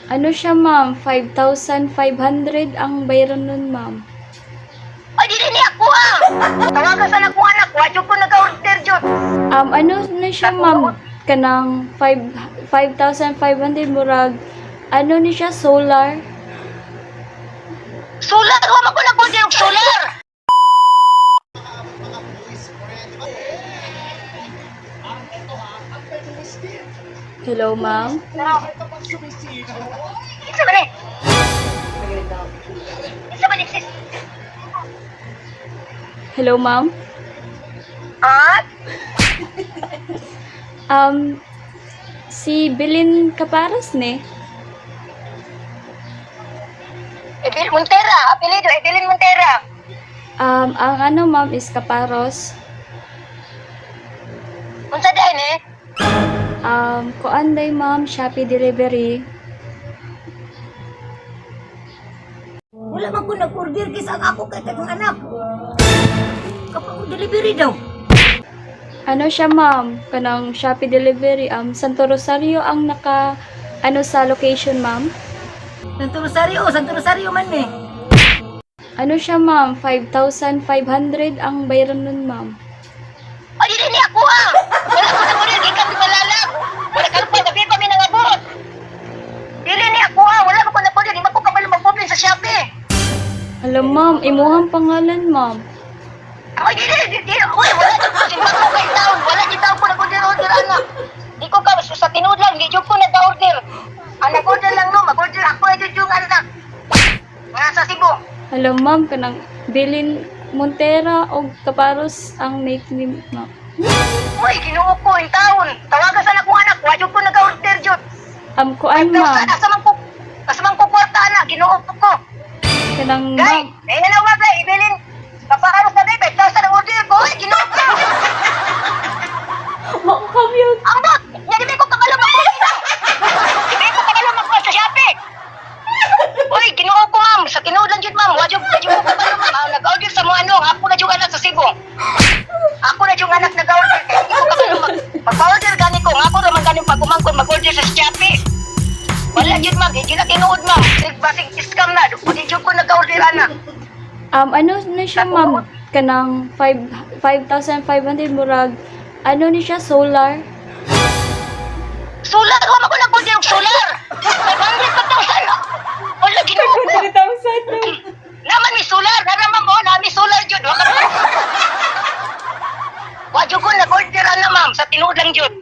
Ano siya, ma'am? 5,500 ang bayaran nun, ma'am. Ay, dili ni ako ah! Tawagan sa akong anak, wadyo ko nag-order dyan. Ano na siya, ma'am? Kanang 5,500 murag. Ano ni siya, solar? Solar, wala ko nag-order yung solar! Hello, ma'am? Isa ba ni? Isa ba ni sis? Hello, ma'am? Ah? Si Bilin Caparas ne? Evelyn Montera, apelido, Evelyn Montera. Ang ano, ma'am, is Caparos. Unsa din eh? Kuan day, ma'am, Shopee delivery. Wala man ko nag-order kisa ako kay kang anak. Kapag delivery daw. Ano siya, ma'am? Kanang Shopee delivery. Santo Rosario ang naka, ano sa location, ma'am? Santo Rosario man eh. Ano siya, ma'am? 5,500 ang bayaran nun, ma'am. Ay, dili ni ako ah! Wala ko nag-order, di kami malalag. Wala ka pa, gabi pa may nangabot. Dili ni ako ah, wala ko nag-order, di ba ko kabalo mag-open sa Shopee? Alam, ma'am, imuhang pangalan, ma'am. Ay, dili, uy, wala dyan ko, simpak ko kay taon, wala dyan taon ko nag-order, anak. Di ko ka, sa tinood lang, di dyan ko nag-order. Ang nag-order lang no, mag-order ako na dyan yung anak. Nga sa Cebu. Alam, ma'am, kanang Bilin Montera o Caparos ang make ni ma'am. Uy, kinuha ko yung taon. Tawagan sa akong anak, wadyo ko nag-order dyan. Kuan, ma'am. Kasamang ko kwarta, anak, kinuha ko. Kanang, Day, ma'am. nanawag na, Evelyn. Papaharos na day, 5,000 ang order ko. Uy, kinuha ko. Makakamute. Ang bot, hindi ko kabalo mag-order. Hindi ko kabalo mag-order sa Shopee. Uy, kinuha ko, ma'am. Sa tinuod lang dyan, ma'am. Wadyo ko kabalo, ma'am. Nag-order sa mga ano. Ako na yung anak sa Cebu. Ako na yung anak nag-order. Hindi ko kabalo mag-order gani ko. Ako naman gani pag-umangkon mag-order sa Shopee. Wala dyan, ma'am. Hindi na tinuod, ma'am. Basing scam na. Hindi dyan ko nag-order, anak. Ano na siya, ma'am? Kanang 5,500 murag. Ano ni siya, solar? Solar! Wala ko nag-order yung solar! 500,000! Wala, kinuha ko. 3,000. Naman may solar! Naman mo, may solar dyan. Wala ko. Wadyo ko nag-order na, ma'am. Sa tinood lang dyan.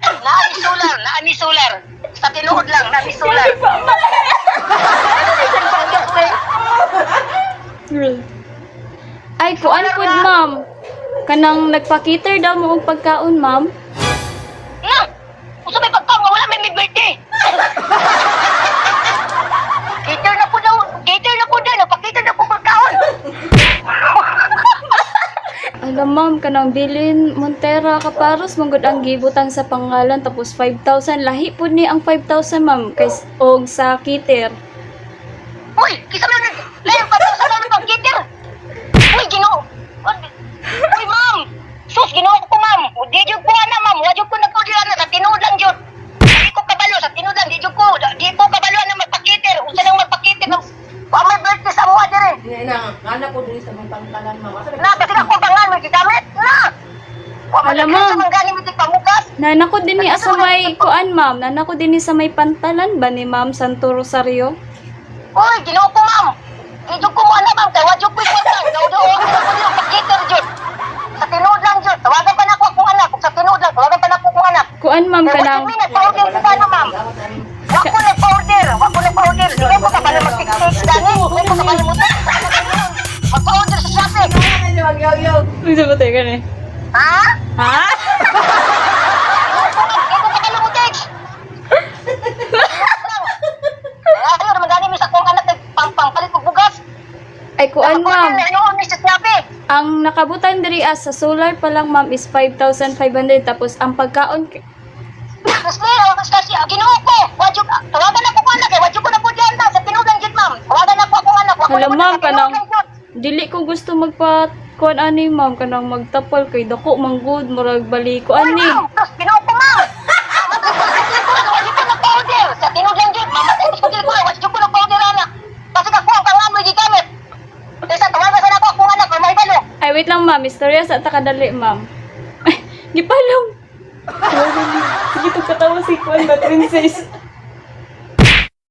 Naami solar. Sa tinood lang, naami solar. Ay, kuan po, ma'am. Kanang nagpa-cater daw mo og pagkaon, ma'am. Kung may pagkaon, wala may birthday. Cater na po daw. Nagpa-cater na po pagkaon. Alam, ma'am, kanang Bilin Montera Caparos manggod ang gibutan sa pangalan tapos 5,000 lahi pud ni ang 5,000, ma'am, kay og sa cater. Uy, kisa mo na. Layan pa sa namin pang cater. Uy, ginoo. Uy, ma'am. Sus, ginoo ko, ma'am. Di jud ko ana, ma'am. Wa jud ko nag-order ana sa tinuod lang jud. Di ko kabalo sa tinuod lang. Di ko kabalo na magpa-cater. Unsa nang magpa-cater ng wa may birthday sa mo dire. Anak ko din sa mga pantalan, mama. Na, kasi ako bangan mo gigamit. Na. Wa Alam, man ma'am. sa gani mo pamukas. Nanako din ni sa may kuan, ma'am. Nanako din ni sa may pantalan ba ni Ma'am Santo Rosario? Uy, ginoo ko, ma'am. Di jud ko mo ana, ma'am. Kay wa jud ko ikwatan. Daw ako mag-cater jud. Sa tinuod lang jud. Tawagan pa na ako akong anak. Kung sa tinuod lang, tawagan pa na ako akong anak. Kuan, ma'am, Kaya kanang wala kami nagpa-order sa sana, ma'am. Wala ko nagpa-order. Hindi ko kabalo mag-text gani. Hindi ko kabalo mo text. Magpa-order sa Shopee. Uy, sabi tayo gani. Ha? Ha? Hindi ko kabalo mo text. Ayaw naman gani mi sa akong anak nagpampalit ko bugas. Ay, kuan, ma'am. Ano ni sa Shopee? Ang nakabutan diri sa solar pa lang, ma'am, is 5,500 tapos ang pagkaon Mas kasi ginoo ko. Tawagan ako anak kay wadyo ko na po diyan sa tinudan jud, ma'am. Tawagan ako akong anak. Alam, ma'am, kanang dili ko gusto magpa kuan ani, ma'am, kanang magtapal kay dako manggod murag baliko ani. Ginoo ko, ma'am. Wadyo ko na pa-order sa tinudan jud, ma'am. wait lang ma'am. Istorya sa takadali ma'am. Ay, gipalong. Sige, katawa si Kwan ba, princess.